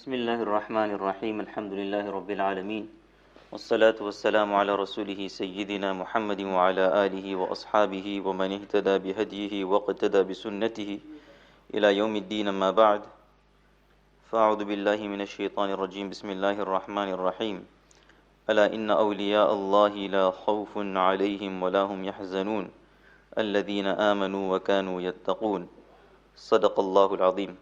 بسم الله الرحمن الرحيم الحمد لله رب العالمين والصلاة والسلام على رسوله سيدنا محمد وعلى آله وأصحابه ومن اهتدى بهديه واقتدى بسنته إلى يوم الدين ما بعد فأعوذ بالله من الشيطان الرجيم بسم الله الرحمن الرحيم ألا إن أولياء الله لا خوف عليهم ولا هم يحزنون الذين آمنوا وكانوا يتقون صدق الله العظيم.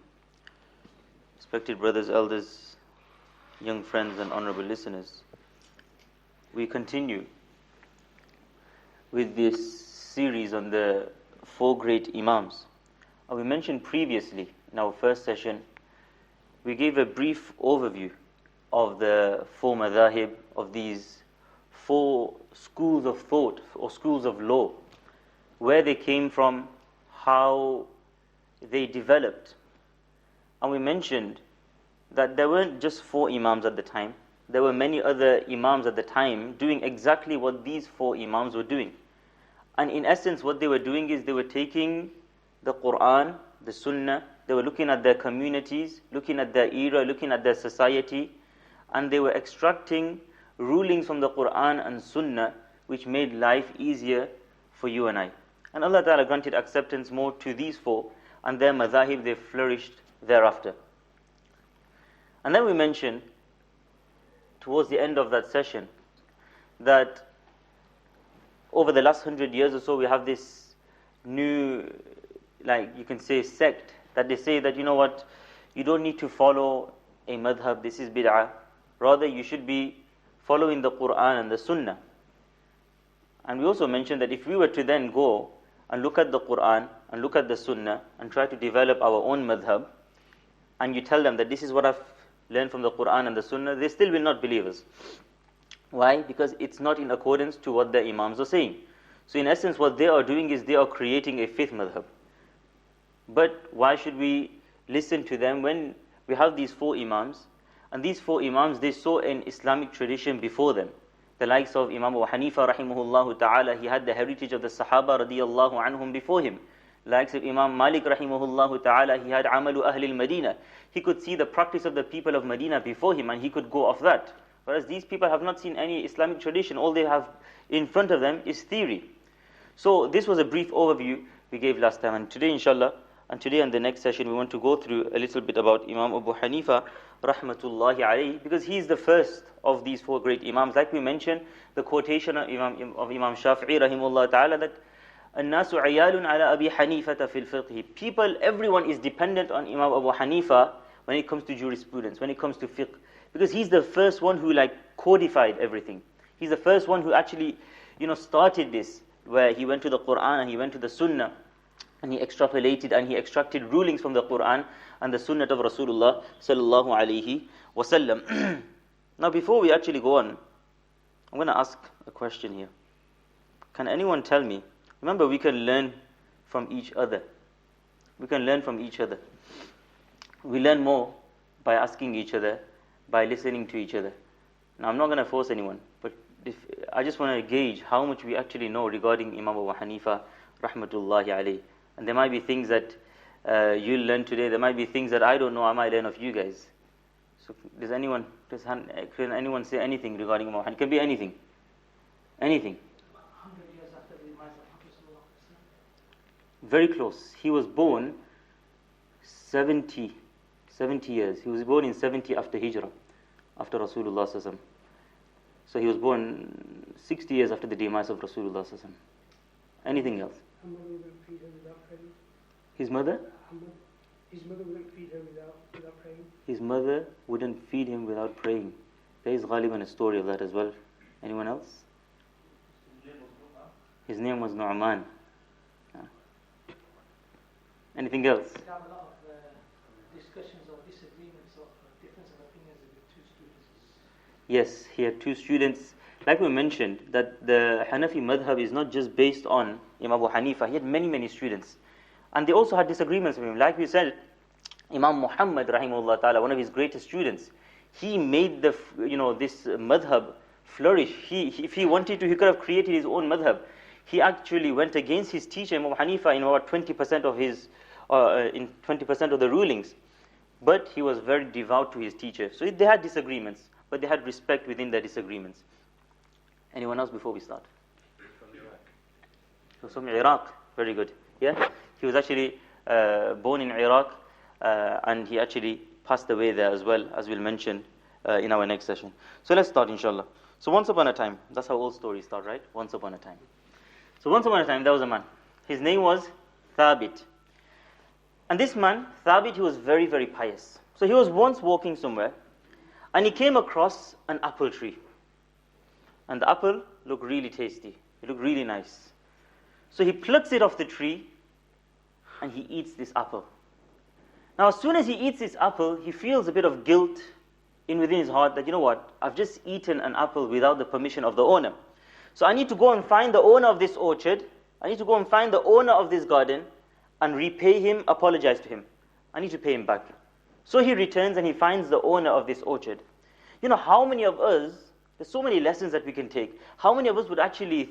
Respected brothers, elders, young friends and honorable listeners, we continue with this series on the four great Imams. And we mentioned previously in our first session, we gave a brief overview of the four madhahib, of these four schools of thought or schools of law, where they came from, how they developed. And we mentioned that there weren't just four Imams at the time. There were many other Imams at the time doing exactly what these four Imams were doing. And in essence, what they were doing is they were taking the Quran, the Sunnah, they were looking at their communities, looking at their era, looking at their society, and they were extracting rulings from the Quran and Sunnah which made life easier for you and I. And Allah Ta'ala granted acceptance more to these four, and their madhahib, they flourished thereafter. And then we mentioned towards the end of that session that over the last 100 years or so we have this new, like you can say, sect that they say that, you know what, you don't need to follow a madhab, this is bid'ah, rather you should be following the Quran and the Sunnah. And we also mentioned that if we were to then go and look at the Quran and look at the Sunnah and try to develop our own madhab, and you tell them that this is what I've learned from the Quran and the Sunnah, they still will not believe us. Why? Because it's not in accordance to what the Imams are saying. So in essence, what they are doing is they are creating a fifth madhab. But why should we listen to them when we have these four Imams? And these four Imams, they saw an Islamic tradition before them. The likes of Imam Abu Hanifa rahimahullah ta'ala, he had the heritage of the Sahaba radiyallahu anhum before him. Likes of Imam Malik rahimahullah ta'ala, he had Amalu Ahli al-Madina. He could see the practice of the people of Medina before him and he could go off that. Whereas these people have not seen any Islamic tradition. All they have in front of them is theory. So this was a brief overview we gave last time. And today inshallah, and today and the next session we want to go through a little bit about Imam Abu Hanifa rahmatullahi alayhi, because he is the first of these four great Imams. Like we mentioned, the quotation of Imam Shafi'i rahimahullah ta'ala, that الناس عيال على أبي حنيفة في الفقه. People, everyone is dependent on Imam Abu Hanifa when it comes to jurisprudence, when it comes to fiqh. Because he's the first one who codified everything. He's the first one who actually, started this, where he went to the Quran and he went to the Sunnah and he extrapolated and he extracted rulings from the Quran and the Sunnah of Rasulullah sallallahu alaihi wasallam. Now before we actually go on, I'm going to ask a question here. Can anyone tell me, remember we can learn from each other. We can learn from each other. We learn more by asking each other, by listening to each other. Now I'm not going to force anyone, but I just want to gauge how much we actually know regarding Imam Abu Hanifa rahmatullahi alayhi. And there might be things that you'll learn today, there might be things that I don't know, I might learn of you guys. So can anyone say anything regarding Imam Abu Hanifa? It can be anything. Anything. 100 years after the demise of Prophet. Very close. He was born 70 years. He was born in 70 after Hijrah, after Rasulullah sallallahu alaihi wasallam. So he was born 60 years after the demise of Rasulullah sallallahu alaihi wasallam. Anything else? His mother? His mother wouldn't feed him without praying. His mother wouldn't feed him without praying. There is Ghaliban a story of that as well. Anyone else? His name was Nu'man. Anything else? We have a lot of discussions or disagreements or difference of opinions with two students. Yes, he had two students. Like we mentioned, that the Hanafi madhab is not just based on Imam Abu Hanifa. He had many students. And they also had disagreements with him. Like we said, Imam Muhammad rahimahullah ta'ala, one of his greatest students, he made this madhab flourish. If he wanted to, he could have created his own madhab. He actually went against his teacher Imam Hanifa in about 20% of his in 20% of the rulings. but he was very devout to his teacher. So they had disagreements, but they had respect within their disagreements. Anyone else before we start? From Iraq. He was from Iraq. Very good. Yeah? He was actually born in Iraq, and he actually passed away there as well, as we'll mention in our next session. So let's start, inshallah. So once upon a time, that's how all stories start, right? Once upon a time. So once upon a time, there was a man. His name was Thabit. And this man, Thabit, he was very, very pious. So he was once walking somewhere, and he came across an apple tree. And the apple looked really tasty. It looked really nice. So he plucks it off the tree, and he eats this apple. Now, as soon as he eats this apple, he feels a bit of guilt within his heart that, you know what, I've just eaten an apple without the permission of the owner. So I need to go and find the owner of this orchard. I need to go and find the owner of this garden and repay him, apologize to him. I need to pay him back. So he returns and he finds the owner of this orchard. You know, how many of us, there's so many lessons that we can take. How many of us would actually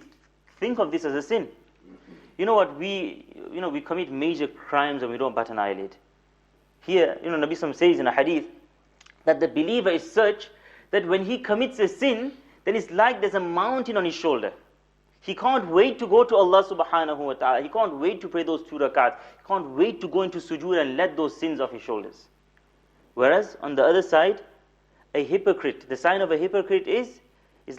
think of this as a sin? You know what, we commit major crimes and we don't bat an eyelid. Here, Nabi Sallam says in a hadith that the believer is such that when he commits a sin, then it's like there's a mountain on his shoulder. He can't wait to go to Allah subhanahu wa ta'ala. He can't wait to pray those 2 rakats. He can't wait to go into sujood and let those sins off his shoulders. Whereas, on the other side, a hypocrite, the sign of a hypocrite is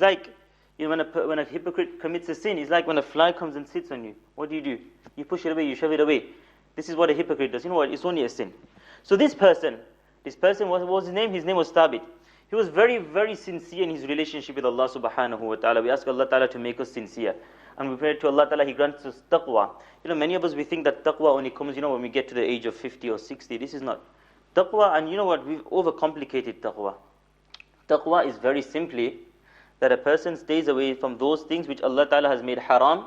like, when a hypocrite commits a sin, it's like when a fly comes and sits on you. What do? You push it away, you shove it away. This is what a hypocrite does. You know what? It's only a sin. So this person, what was his name? His name was Thabit. He was very, very sincere in his relationship with Allah subhanahu wa ta'ala. We ask Allah ta'ala to make us sincere. And we pray to Allah ta'ala, He grants us taqwa. Many of us, we think that taqwa only comes, when we get to the age of 50 or 60. This is not. Taqwa, and you know what? We've overcomplicated taqwa. Taqwa is very simply that a person stays away from those things which Allah ta'ala has made haram,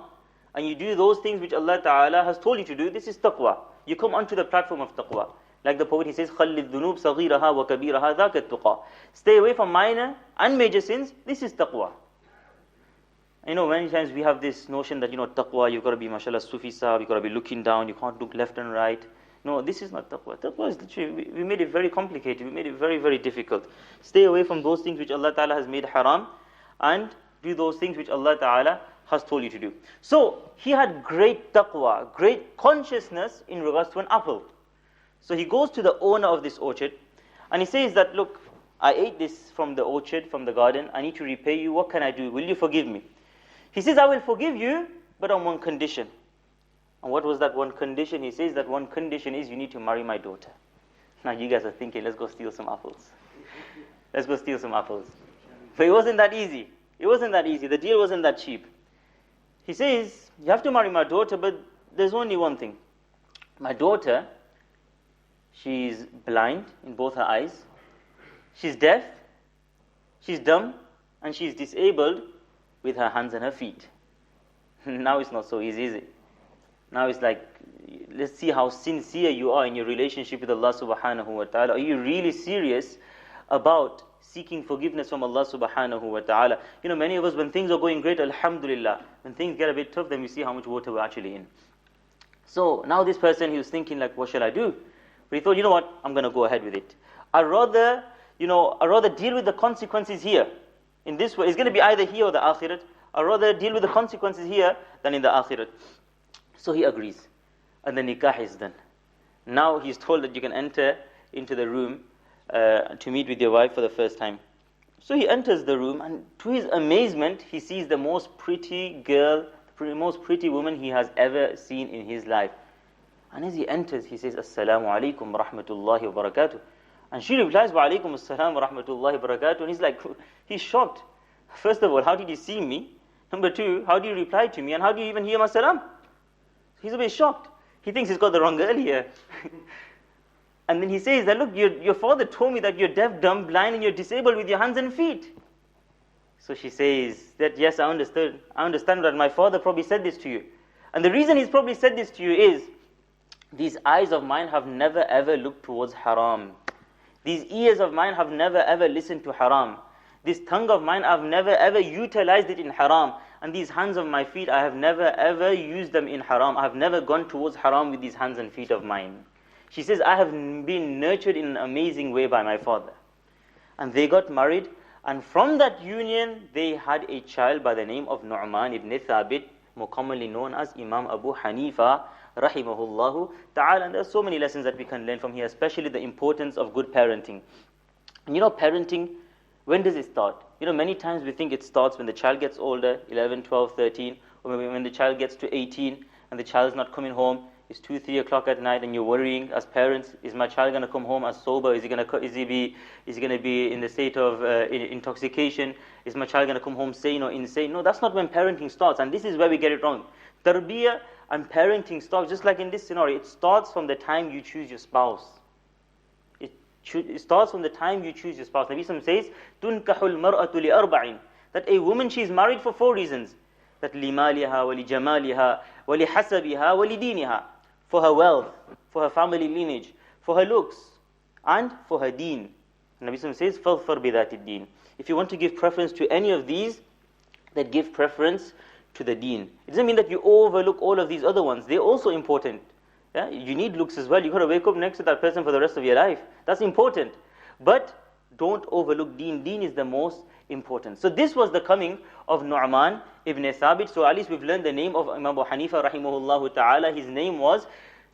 and you do those things which Allah ta'ala has told you to do. This is taqwa. You come onto the platform of taqwa. Like the poet, he says, خَلِّ الذُّنُوبْ صَغِيرَهَا وَكَبِيرَهَا ذَاكَ التُّقَى. Stay away from minor and major sins. This is taqwa. Many times we have this notion that, taqwa, you've got to be, mashallah, Sufi sahab, you've got to be looking down, you can't look left and right. No, this is not taqwa. Taqwa is literally, we made it very complicated, we made it very, very difficult. Stay away from those things which Allah ta'ala has made haram, and do those things which Allah ta'ala has told you to do. So, he had great taqwa, great consciousness in regards to an apple. So he goes to the owner of this orchard, and he says that, look, I ate this from the orchard, from the garden, I need to repay you, what can I do? Will you forgive me? He says, I will forgive you, but on one condition. And what was that one condition? He says that one condition is you need to marry my daughter. Now you guys are thinking, let's go steal some apples. Let's go steal some apples. But it wasn't that easy. It wasn't that easy. The deal wasn't that cheap. He says, you have to marry my daughter, but there's only one thing. My daughter, she's blind in both her eyes, she's deaf, she's dumb, and she's disabled with her hands and her feet. Now it's not so easy, is it? Now it's like, let's see how sincere you are in your relationship with Allah subhanahu wa ta'ala. Are you really serious about seeking forgiveness from Allah subhanahu wa ta'ala? Many of us, when things are going great, alhamdulillah, when things get a bit tough, then we see how much water we're actually in. So now this person, he was thinking like, what shall I do? But he thought, you know what, I'm going to go ahead with it. I'd rather deal with the consequences here. In this way, it's going to be either here or the akhirat. I'd rather deal with the consequences here than in the akhirat. So he agrees. And the nikah is done. Now he's told that you can enter into the room to meet with your wife for the first time. So he enters the room, and to his amazement, he sees the most pretty girl, the most pretty woman he has ever seen in his life. And as he enters, he says, Assalamu alaikum wa rahmatullahi wa barakatuh. And she replies, Wa alaikum assalam wa rahmatullahi wa barakatuh. And he's shocked. First of all, how did you see me? Number 2, how do you reply to me? And how do you even hear my salam? He's a bit shocked. He thinks he's got the wrong girl here. And then he says that, look, your father told me that you're deaf, dumb, blind, and you're disabled with your hands and feet. So she says that, yes, I understand that my father probably said this to you. And the reason he's probably said this to you is, these eyes of mine have never ever looked towards haram. These ears of mine have never ever listened to haram. This tongue of mine, I've never ever utilized it in haram. And these hands of my feet, I have never ever used them in haram. I have never gone towards haram with these hands and feet of mine. She says, I have been nurtured in an amazing way by my father. And they got married, and from that union, they had a child by the name of Nu'man ibn Thabit, more commonly known as Imam Abu Hanifa, rahimahullahu ta'ala. And there are so many lessons that we can learn from here, especially the importance of good parenting. And parenting, when does it start? Many times we think it starts when the child gets older, 11, 12, 13, or maybe when the child gets to 18 and the child's not coming home. It's 2, 3 o'clock at night, and you're worrying as parents: is my child going to come home as sober? Is he going to be in the state of intoxication? Is my child going to come home sane or insane? No, that's not when parenting starts, and this is where we get it wrong. Tarbiyah and parenting starts, just like in this scenario, it starts from the time you choose your spouse. It starts from the time you choose your spouse. Nabi says, تُنْكَحُ الْمَرْأَةُ لِأَرْبَعٍ, that a woman, she is married for 4 reasons. That لِمَالِهَا وَلِجَمَالِهَا وَلِحَسَبِهَا وَلِدِينِهَا, for her wealth, for her family lineage, for her looks, and for her deen. Nabi says, فَظْفَرْ بِذَاتِ الدِّينِ. If you want to give preference to any of these, then give preference to the deen. It doesn't mean that you overlook all of these other ones. They're also important. Yeah? You need looks as well. You've got to wake up next to that person for the rest of your life. That's important. But don't overlook deen. Deen is the most important. So this was the coming of Nu'man ibn Thabit. So at least we've learned the name of Imam Abu Hanifa rahimahullah ta'ala. His name was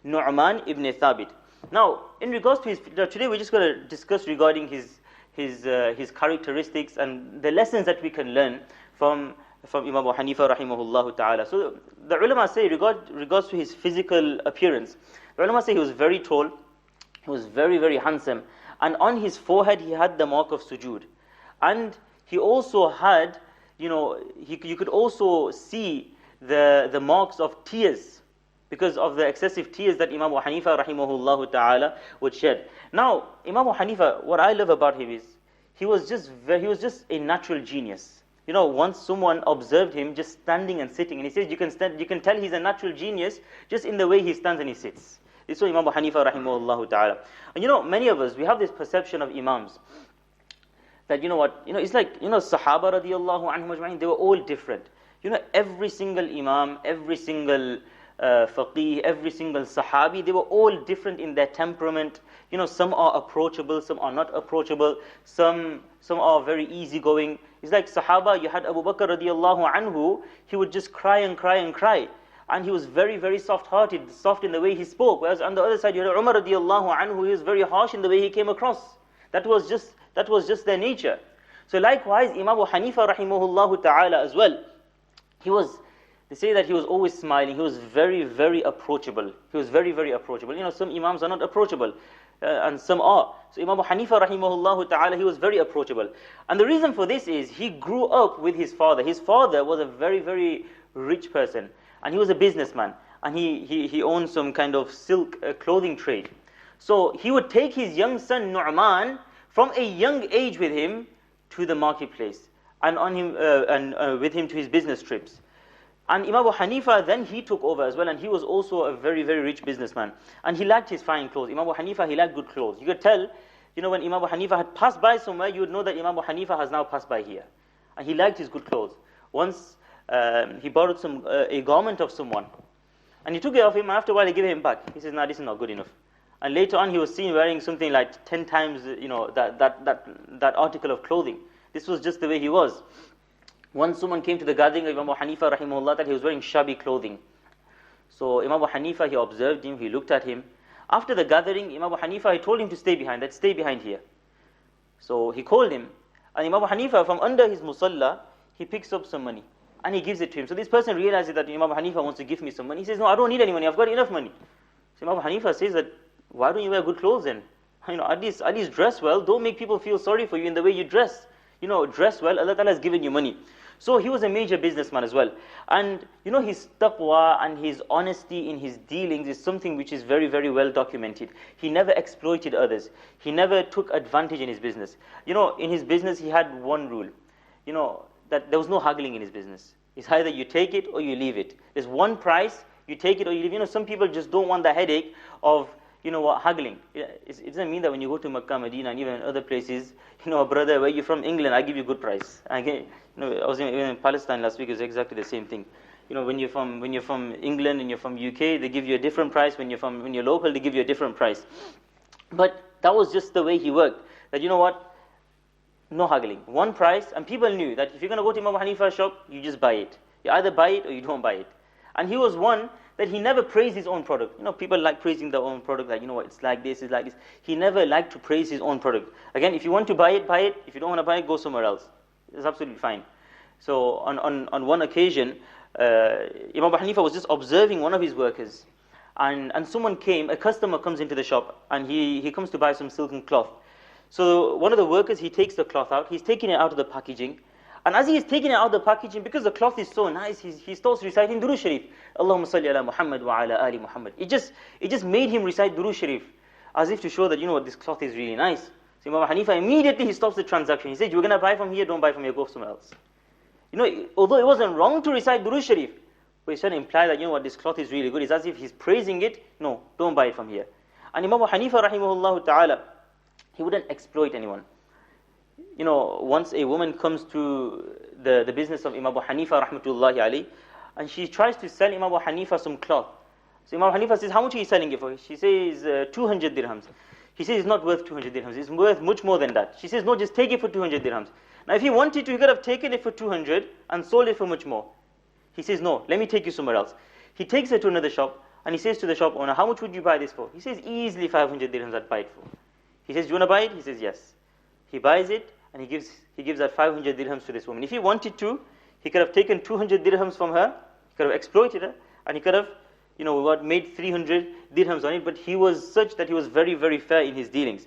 Nu'man ibn Thabit. Now, in regards to his, today we're just going to discuss regarding his characteristics and the lessons that we can learn from Imam Abu Hanifa rahimahullah ta'ala. So the ulama say, regards to his physical appearance, the ulama say he was very tall, he was very, very handsome, and on his forehead he had the mark of sujood. And he also had, you could also see the marks of tears because of the excessive tears that Imam Abu Hanifa rahimahullah ta'ala would shed. Now, Imam Abu Hanifa, what I love about him is, he was just a natural genius. Once someone observed him just standing and sitting, and he says you can tell he's a natural genius just in the way he stands and he sits. This is Imam Abu Hanifa rahimahullah ta'ala. And many of us, we have this perception of Imams, that it's like, Sahaba radiyallahu anhum ajma'in, they were all different. Every single Imam, every single faqih, every single Sahabi, they were all different in their temperament. Some are approachable, some are not approachable, some are very easygoing. It's like Sahaba, you had Abu Bakr radiyallahu anhu, he would just cry and cry and cry. And he was very, very soft-hearted, soft in the way he spoke. Whereas on the other side, you had Umar radiyallahu anhu, he was very harsh in the way he came across. That was just their nature. So likewise, Imam Abu Hanifa rahimahullah ta'ala as well, they say that he was always smiling, he was very, very approachable. He was very, very approachable. Some Imams are not approachable, and some are. So Imam Abu Hanifa rahimahullah ta'ala, he was very approachable. And the reason for this is, he grew up with his father. His father was a very, very rich person, and he was a businessman, and he owned some kind of silk clothing trade. So he would take his young son Nu'man from a young age with him to the marketplace, and with him to his business trips. And Imam Abu Hanifa, then he took over as well, and he was also a very, very rich businessman. And he liked his fine clothes. Imam Abu Hanifa, he liked good clothes. You could tell, when Imam Abu Hanifa had passed by somewhere, you would know that Imam Abu Hanifa has now passed by here. And he liked his good clothes. Once, he borrowed a garment of someone, and he took it off him, and after a while he gave him back. He says, "No, this is not good enough." And later on, he was seen wearing something like 10 times, that article of clothing. This was just the way he was. Once someone came to the gathering of Imam Abu Hanifa rahimahullah, that he was wearing shabby clothing. So Imam Abu Hanifa, he observed him, he looked at him. After the gathering, Imam Abu Hanifa, he told him to stay behind, stay behind here. So he called him, and Imam Abu Hanifa, from under his musalla, he picks up some money, and he gives it to him. So this person realizes that Imam Abu Hanifa wants to give me some money. He says, "No, I don't need any money, I've got enough money." So Imam Abu Hanifa says that, "Why don't you wear good clothes then? At least dress well. Don't make people feel sorry for you in the way you dress. Dress well, Allah Ta'ala has given you money." So he was a major businessman as well. And his taqwa and his honesty in his dealings is something which is very, very well documented. He never exploited others. He never took advantage in his business. In his business he had one rule, that there was no haggling in his business. It's either you take it or you leave it. There's one price, you take it or you leave. Some people just don't want the headache of haggling. It doesn't mean that when you go to Makkah, Medina, and even in other places, brother, where you from? England, I give you good price. I was in Palestine last week, it was exactly the same thing. when you're from England and you're from UK, they give you a different price. When you're local, they give you a different price. But that was just the way he worked. That no haggling, one price, and people knew that if you're going to go to Imam Hanifa's shop, you just buy it. You either buy it or you don't buy it. And he was one that he never praised his own product. People like praising their own product, like, it's like this, it's like this. He never liked to praise his own product. Again, if you want to buy it, buy it. If you don't want to buy it, go somewhere else. It's absolutely fine. So on one occasion, Imam Abu Hanifa was just observing one of his workers, and someone came, a customer comes into the shop, and he comes to buy some silken cloth. So one of the workers, he takes the cloth out, he's taking it out of the packaging, and as he is taking it out of the packaging, because the cloth is so nice, he starts reciting Durood Sharif. Allahumma salli ala Muhammad wa ala ali Muhammad. It just made him recite Durood Sharif, as if to show that, this cloth is really nice. So Imam Hanifa, immediately he stops the transaction. He says, you're going to buy from here, don't buy from here, go somewhere else. Although it wasn't wrong to recite Durood Sharif, but he's trying to imply that, this cloth is really good. It's as if he's praising it. No, don't buy it from here. And Imam Abu Hanifa, rahimahullah ta'ala, he wouldn't exploit anyone. Once a woman comes to the business of Imam Abu Hanifa, rahmatullahi alayhi, and she tries to sell Imam Abu Hanifa some cloth. So Imam Abu Hanifa says, how much are you selling it for? She says, 200 dirhams. He says, it's not worth 200 dirhams. It's worth much more than that. She says, no, just take it for 200 dirhams. Now, if he wanted to, he could have taken it for 200 and sold it for much more. He says, no, let me take you somewhere else. He takes her to another shop, and he says to the shop owner, how much would you buy this for? He says, easily 500 dirhams I'd buy it for. He says, do you want to buy it? He says, yes. He buys it, and he gives that 500 dirhams to this woman. If he wanted to, he could have taken 200 dirhams from her, he could have exploited her, and he could have, made 300 dirhams on it, but he was such that he was very, very fair in his dealings.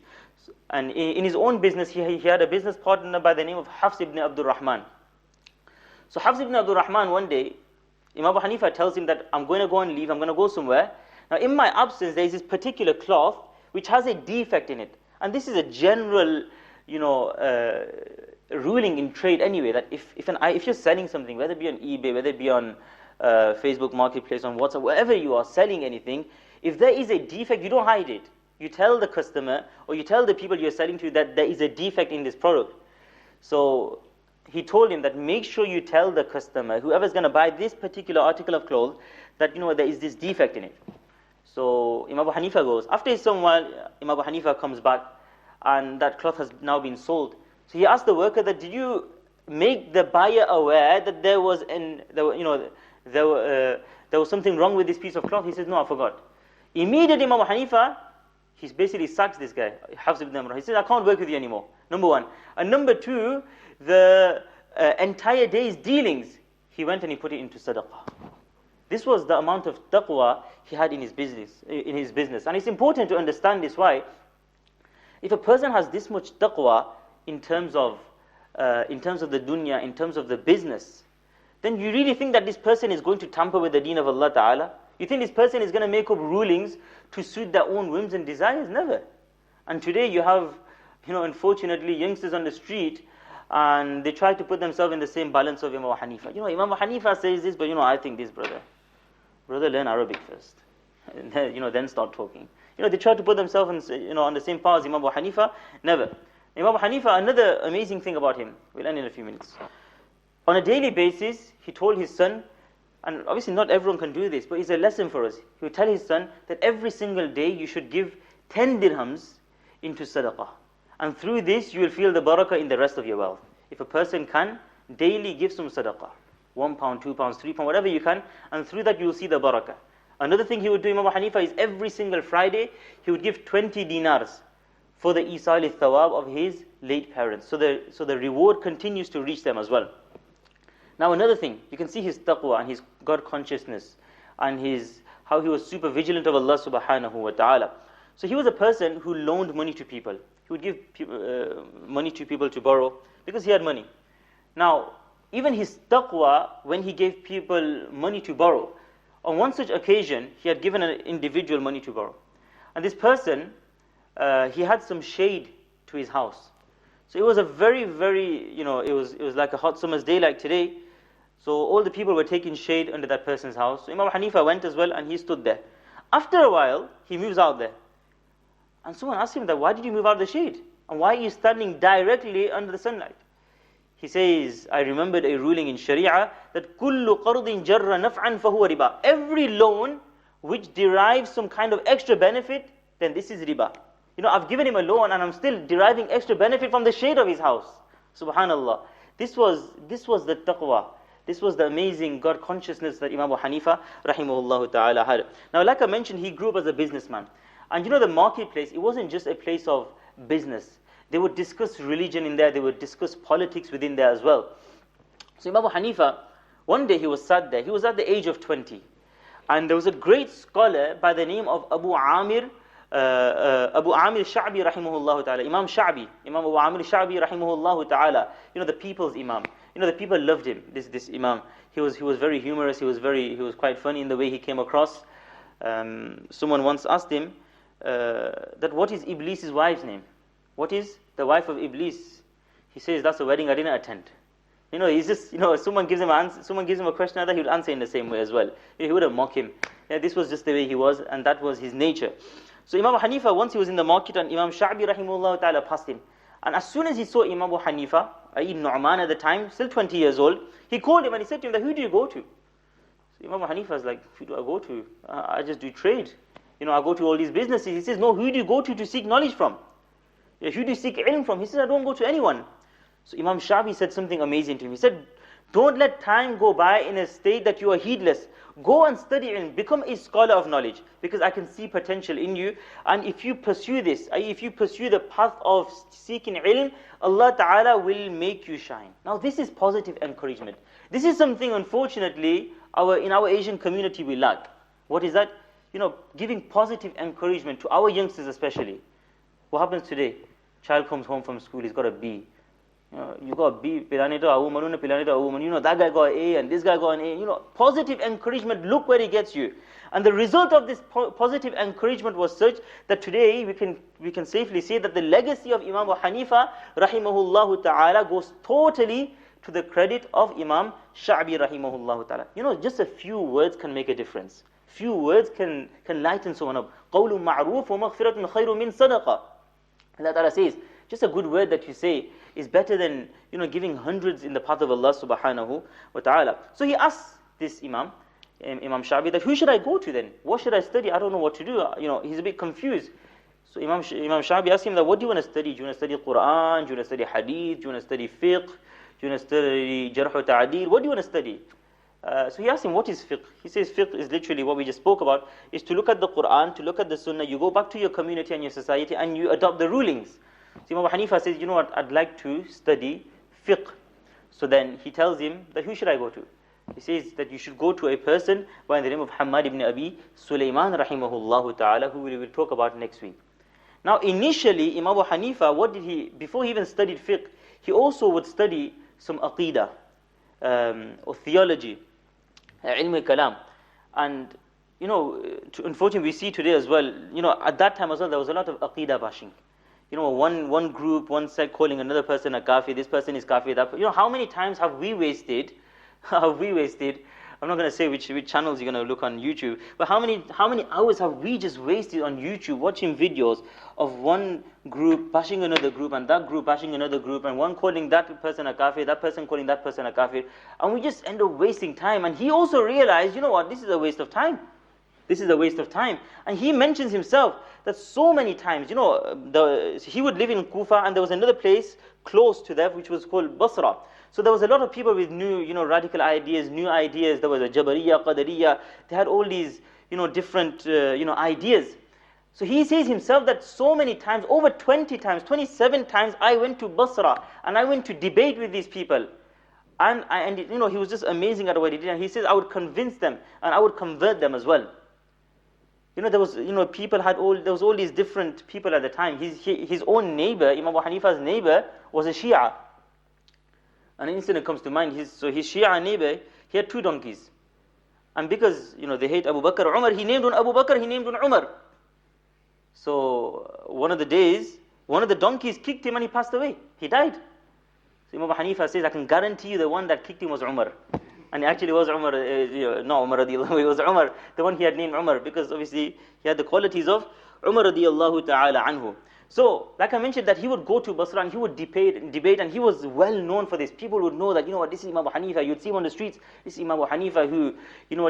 And in his own business, he had a business partner by the name of Hafs ibn Abdul Rahman. So Hafs ibn Abdul Rahman, one day, Imam Abu Hanifa tells him that I'm going to go and leave, I'm going to go somewhere. Now in my absence, there is this particular cloth which has a defect in it. And this is a general, ruling in trade anyway, that if you're selling something, whether it be on eBay, whether it be on Facebook Marketplace, on WhatsApp, wherever you are selling anything, if there is a defect, you don't hide it. You tell the customer, or you tell the people you're selling to that there is a defect in this product. So he told him that make sure you tell the customer, whoever's going to buy this particular article of clothes, that there is this defect in it. So Imam Abu Hanifa goes. After some while, Imam Abu Hanifa comes back, and that cloth has now been sold. So he asked the worker that, did you make the buyer aware that there was something wrong with this piece of cloth? He says, no, I forgot. Immediately Imam Abu Hanifa, he basically sacks this guy, Hafs ibn Amr. He says, I can't work with you anymore, number one. And number two, the entire day's dealings, he went and he put it into sadaqah. This was the amount of taqwa he had in his business. And it's important to understand this. Why? If a person has this much taqwa in terms of the dunya, in terms of the business, then you really think that this person is going to tamper with the deen of Allah Ta'ala? You think this person is going to make up rulings to suit their own whims and desires? Never. And today you have, unfortunately, youngsters on the street, and they try to put themselves in the same balance of Imam Abu Hanifa. Imam Abu Hanifa says this, but I think this, brother. Brother, learn Arabic first. And then start talking. They try to put themselves on the same path as Imam Abu Hanifa. Never. Imam Abu Hanifa, another amazing thing about him, we'll end in a few minutes. On a daily basis, he told his son, and obviously not everyone can do this, but it's a lesson for us. He would tell his son that every single day you should give 10 dirhams into sadaqah. And through this, you will feel the barakah in the rest of your wealth. If a person can, daily give some sadaqah. 1 pound, 2 pounds, 3 pounds, whatever you can, and through that you will see the barakah. Another thing he would do, Imam Abu Hanifa, is every single Friday, he would give 20 dinars for the isal thawab of his late parents. So the reward continues to reach them as well. Now another thing, you can see his taqwa and his God consciousness and how he was super vigilant of Allah subhanahu wa ta'ala. So he was a person who loaned money to people. He would give money to people to borrow because he had money. Now, even his taqwa, when he gave people money to borrow, on one such occasion, he had given an individual money to borrow. And this person, he had some shade to his house. So it was a very, very, it was like a hot summer's day like today. So all the people were taking shade under that person's house. So Imam Hanifa went as well, and he stood there. After a while, he moves out there. And someone asked him that, why did you move out of the shade? And why are you standing directly under the sunlight? He says, I remembered a ruling in Sharia that كُلُّ قَرْضٍ جَرَّ نَفْعًا فَهُوَ riba. Every loan which derives some kind of extra benefit, then this is riba. I've given him a loan and I'm still deriving extra benefit from the shade of his house. Subhanallah. This was the taqwa. This was the amazing God consciousness that Imam Abu Hanifa rahimahullah ta'ala had. Now, like I mentioned, he grew up as a businessman. And the marketplace, it wasn't just a place of business. They would discuss religion in there, they would discuss politics within there as well. So Imam Abu Hanifa, one day he was sat there, he was at the age of 20. And there was a great scholar by the name of Abu Amir Sha'bi rahimahullah ta'ala, Imam Abu Amir Sha'bi rahimahullah ta'ala, the people's Imam. The people loved him, this Imam. He was very humorous, he was quite funny in the way he came across. Someone once asked him that what is Iblis's wife's name? What is the wife of Iblis? He says, that's a wedding I didn't attend. He's just, someone gives him a question like that, he would answer in the same way as well. He wouldn't mock him. This was just the way he was, and that was his nature. So Imam Abu Hanifa, once he was in the market, and Imam Sha'bi rahimahullah ta'ala passed him. And as soon as he saw Imam Abu Hanifa, i.e. Nu'man at the time, still 20 years old, he called him and he said to him, who do you go to? So Imam Abu Hanifa is like, who do I go to? I just do trade. I go to all these businesses. He says, no, who do you go to seek knowledge from? Who do you seek ilm from? He says, I don't go to anyone. So Imam Sha'bi said something amazing to him. He said, don't let time go by in a state that you are heedless. Go and study ilm, become a scholar of knowledge, because I can see potential in you. And if you pursue this, if you pursue the path of seeking ilm, Allah Ta'ala will make you shine. Now this is positive encouragement. This is something, unfortunately, in our Asian community we lack. What is that? Giving positive encouragement to our youngsters especially. What happens today? Child comes home from school, he's got a B. You got a B, that guy got an A and this guy got an A. Positive encouragement, look where it gets you. And the result of this positive encouragement was such that today we can safely say that the legacy of Imam Abu Hanifa rahimahullah ta'ala goes totally to the credit of Imam Sha'bi rahimahullah ta'ala. Just a few words can make a difference. Few words can lighten someone up. قَوْلٌ مَعْرُوفٌ وَمَغْفِرَةٌ خَيْرٌ مِّن صَدَقَةٍ. Allah Ta'ala says, just a good word that you say is better than giving hundreds in the path of Allah subhanahu wa ta'ala. So he asked this Imam Sha'bi, that who should I go to then? What should I study? I don't know what to do. He's a bit confused. So Imam Sha'bi asked him that, what do you want to study? Do you want to study Quran? Do you want to study Hadith? Do you want to study Fiqh? Do you want to study Jarh wa Ta'adil? What do you want to study? So he asked him, what is fiqh? He says fiqh is literally what we just spoke about, is to look at the Quran, to look at the Sunnah, you go back to your community and your society and you adopt the rulings. So Imam Abu Hanifa says, you know what, I'd like to study fiqh. So then he tells him that who should I go to? He says that you should go to a person by the name of Hamad ibn Abi Sulaiman rahimahullah ta'ala, who we will talk about next week. Now initially, Imam Abu Hanifa, before he even studied fiqh, he also would study some aqidah, or theology, ilm al-kalam. And, unfortunately we see today as well, at that time as well, there was a lot of aqidah bashing. One group, one sect calling another person a kafir, this person is kafir, that how many times have we wasted, I'm not going to say which channels you're going to look on YouTube, but how many hours have we just wasted on YouTube watching videos of one group bashing another group, and that group bashing another group, and one calling that person a kafir, that person calling that person a kafir, and we just end up wasting time. And he also realized, this is a waste of time. This is a waste of time. And he mentions himself that so many times, he would live in Kufa, and there was another place close to that which was called Basra. So there was a lot of people with new, radical ideas, new ideas. There was a Jabariyya, Qadariyya. They had all these, different, ideas. So he says himself that so many times, over 20 times, 27 times, I went to Basra and I went to debate with these people. And he was just amazing at what he did. And he says, I would convince them and I would convert them as well. There was, there was all these different people at the time. His own neighbor, Imam Abu Hanifa's neighbor, was a Shia. And an incident comes to mind. His Shia neighbor, he had 2 donkeys. And because, they hate Abu Bakr, Umar, he named one Abu Bakr, he named one Umar. So, one of the days, one of the donkeys kicked him and he passed away. He died. So Imam Abu Hanifa says, I can guarantee you the one that kicked him was Umar. And it actually was Umar, not Umar radiallahu, it was Umar, the one he had named Umar, because obviously he had the qualities of Umar radiallahu ta'ala anhu. So, like I mentioned, that he would go to Basra and he would debate, and he was well known for this. People would know that, this is Imam Abu Hanifa. You'd see him on the streets. This is Imam Abu Hanifa who,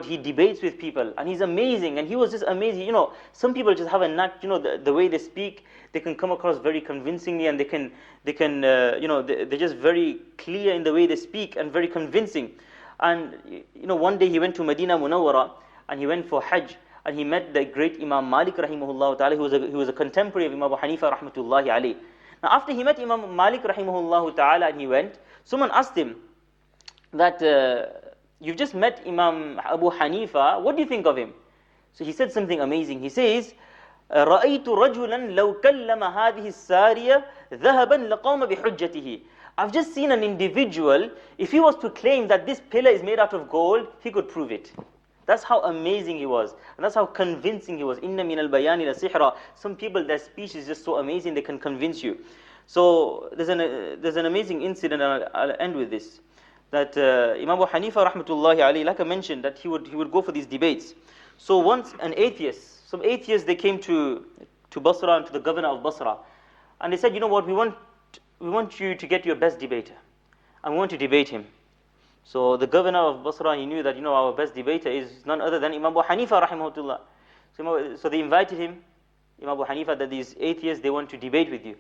he debates with people, and he's amazing, and he was just amazing. Some people just have a knack, the way they speak, they can come across very convincingly, and they're just very clear in the way they speak and very convincing. And, one day he went to Medina Munawwara, and he went for Hajj. And he met the great Imam Malik rahimahullah ta'ala, who was a contemporary of Imam Abu Hanifa rahmatullahi alayhi. Now after he met Imam Malik rahimahullah ta'ala and he went, someone asked him that, you've just met Imam Abu Hanifa, what do you think of him? So he said something amazing. He says, رَأَيْتُ رَجُلًا لَوْ كَلَّمَ هَذِهِ السَّارِيَةِ ذَهَبًا لَقَوْمَ بِحُجَّتِهِ. I've just seen an individual, if he was to claim that this pillar is made out of gold, he could prove it. That's how amazing he was, and that's how convincing he was. Inna min al-bayani la-sihra. Some people, their speech is just so amazing, they can convince you. So there's an amazing incident, and I'll end with this. That Imam Abu Hanifa rahmatullahi alayhi, like I mentioned, that he would go for these debates. So once some atheists, they came to Basra and to the governor of Basra, and they said, we want you to get your best debater, and we want to debate him. So the governor of Basra, he knew that our best debater is none other than Imam Abu Hanifa rahimahullah. So they invited him, Imam Abu Hanifa, that these atheists, they want to debate with you.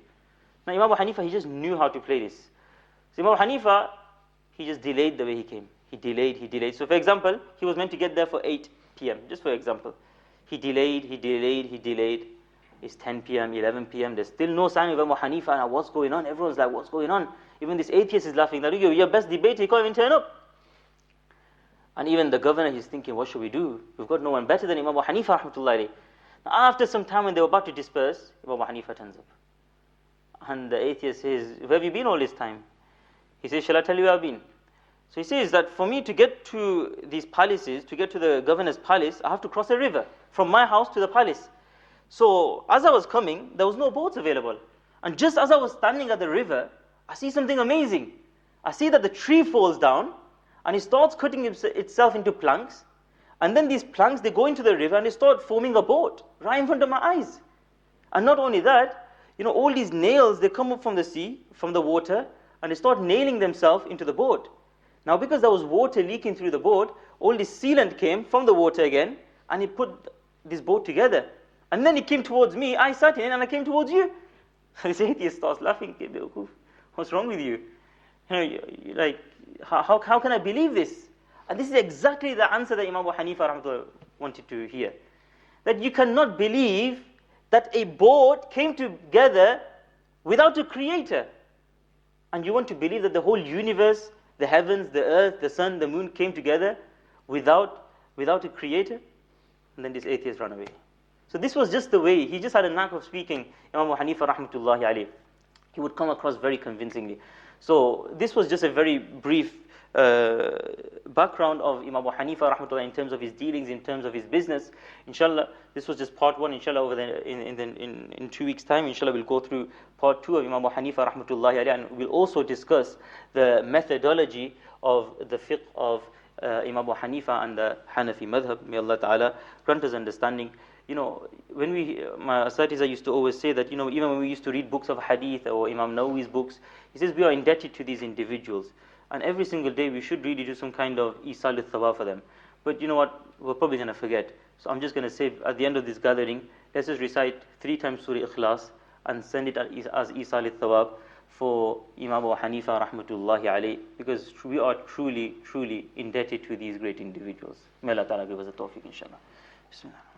Now Imam Abu Hanifa, he just knew how to play this. So Imam Abu Hanifa, he just delayed the way he came. He delayed. So for example, he was meant to get there for 8 p.m. Just for example, he delayed. It's 10 p.m., 11 p.m. There's still no sign of Imam Abu Hanifa. Now what's going on? Everyone's like, what's going on? Even this atheist is laughing. Like, your best debater, he can't even turn up. And even the governor, he's thinking, what should we do? We've got no one better than Imam Abu Hanifa rahmatullahi. Now after some time, when they were about to disperse, Imam Abu Hanifa turns up. And the atheist says, where have you been all this time? He says, shall I tell you where I've been? So he says that for me to get to these palaces, to get to the governor's palace, I have to cross a river from my house to the palace. So as I was coming, there was no boats available. And just as I was standing at the river, I see something amazing. I see that the tree falls down and it starts cutting itself into planks. And then these planks, they go into the river and they start forming a boat right in front of my eyes. And not only that, all these nails, they come up from the sea, from the water, and they start nailing themselves into the boat. Now because there was water leaking through the boat, all this sealant came from the water again, and it put this boat together. And then it came towards me, I sat in, and I came towards you. So this atheist starts laughing. What's wrong with you? Like, how can I believe this? And this is exactly the answer that Imam Abu Hanifa rahmatullah wanted to hear. That you cannot believe that a boat came together without a creator. And you want to believe that the whole universe, the heavens, the earth, the sun, the moon came together without a creator? And then this atheist ran away. So this was just the way. He just had a knack of speaking, Imam Abu Hanifa rahmatullahi alayhi. He would come across very convincingly. So this was just a very brief background of Imam Abu Hanifa rahmatullah in terms of his dealings, in terms of his business. Inshallah, this was just part 1. Inshallah, in 2 weeks' time, inshallah, we'll go through part 2 of Imam Abu Hanifa rahmatullahi alayhi, and we'll also discuss the methodology of the fiqh of Imam Abu Hanifa and the Hanafi madhab. May Allah Ta'ala grant us understanding. My asatiza used to always say that, even when we used to read books of hadith or Imam Nawawi's books, he says we are indebted to these individuals. And every single day we should really do some kind of isal al-thawab for them. But you know what? We're probably going to forget. So I'm just going to say at the end of this gathering, let's just recite 3 times Surah Ikhlas and send it as isal al-thawab for Imam Abu Hanifa rahmatullahi alayhi, because we are truly, truly indebted to these great individuals. May Allah Ta'ala give us a tawfiq, inshallah. Bismillah.